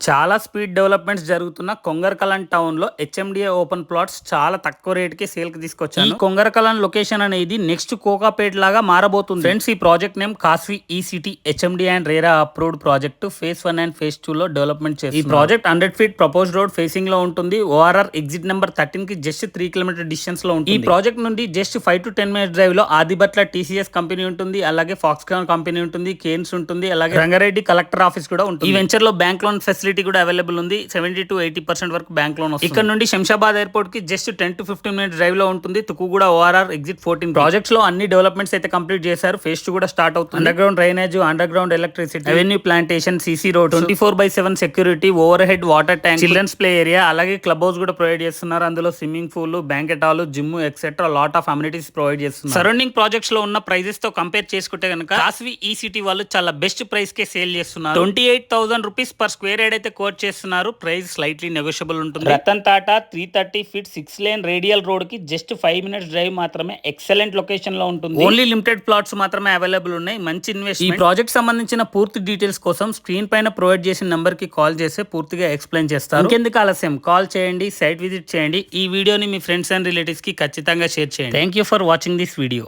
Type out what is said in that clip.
చాలా speed developments జరుగుతున్న Kongarakalan town లో హెచ్ఎండిఏ ఓపెన్ ప్లాట్స్ చాలా తక్కువ రేట్ కి సేల్ కి తీసుకొచ్చాను. ఈ కొంగరకలాన్ లొకేషన్ అనేది నెక్స్ట్ కోకాపేట్ లాగా మారబోతుంది. ఫ్రెండ్స్, ఈ ప్రాజెక్ట్ నేమ్ కాస్వి ఈ city HMDA and RERA approved project phase 1 and phase 2 లో డెవలప్మెంట్ చేస్తుంది. ఈ project 100 feet propose road facing లో ఉంటుంది. ఓఆర్ఆర్ ఎగ్జిట్ నెంబర్ 13 కి జస్ట్ 3 కిలోమీటర్ డిస్టెన్స్ లో ఉంటుంది. ఈ ప్రాజెక్ట్ నుండి జస్ట్ 5 to 10 మినిట్స్ డ్రైవ్ లో ఆదిబట్ల టీసీఎస్ కంపెనీ ఉంటుంది, అలాగే ఫాక్స్కాన్ కంపెనీ ఉంటుంది, కేన్స్ ఉంటుంది, అలాగే రంగారెడ్డి కలెక్టర్ ఆఫీస్ కూడా ఉంటుంది. ఈ వెంచర్ లో బ్యాంక్ లోన్ ఫెసిలిటీ కూడా అవైలబుల్ ఉంది. 70 to 80% వరకు బ్యాంక్ లోన్ వస్తుంది. ఇక్కడ నుండి శంషాబాద్ ఎయిర్పోర్ట్ కి జస్ట్ 10 to 15 మినిట్స్ డ్రైవ్ లో ఉంటుంది. తుకుగూడ ఓఆర్ఆర్ ఎగ్జిట్ 14 ప్రాజెక్ట్స్ లో అన్ని డెవలప్మెంట్స్ అయితే కంప్లీట్ చేశారు. ఫేజ్ 2 కూడా స్టార్ట్ అవుతుంది. Under ground drainage, under ground electricity, revenue plantation, CC road, 24/7 security, over head water tank, children's play area, అలాగే క్లబ్ హౌస్ కూడా ప్రొవైడ్ చేస్తున్నారు. అందులో swimming pool, banquet hall, gym etcetera lot of amenities provide చేస్తున్నారు. Surrounding projects లో ఉన్న prices తో compare చేసుకుంటే కనుక కాస్వి ఈ సిటీ వాళ్ళు చాలా బెస్ట్ ప్రైస్ కే సేల్ చేస్తున్నారు. 28,000 రూపీస్ పర్ స్క్వేర్ యార్డ్ అయితే కోట్ చేస్తున్నారు. ప్రైస్ స్లైట్లీ నెగోషియబుల్ ఉంటుంది. Ratan Tata 330 feet 6 lane radial road కి జస్ట్ 5 మినిట్స్ డ్రైవ్ మాత్రమే. ఎక్సలెంట్ లొకేషన్ లో ఉంటుంది. ఓన్లీ లిమిటెడ్ ప్లాట్స్ మాత్రమే అవైలబుల్ ఉన్నాయి. మంచి ఇన్వెస్ట్మెంట్. ఈ ప్రాజెక్ట్ సంబంధించిన పూర్తి డీటెయిల్స్ కోసం స్క్రీన్ పైన ప్రొవైడ్ చేసిన నంబర్ కి కాల్ చేస్తే పూర్తిగా ఎక్స్ప్లెయిన్ చేస్తారు. ఇంకెందుకు ఆలస్యం, కాల్ చేయండి, సైట్ విజిట్ చేయండి. ఈ వీడియోని మీ ఫ్రెండ్స్ అండ్ రిలేటివ్స్ కి ఖచ్చితంగా షేర్ చేయండి. Thank you for watching this video.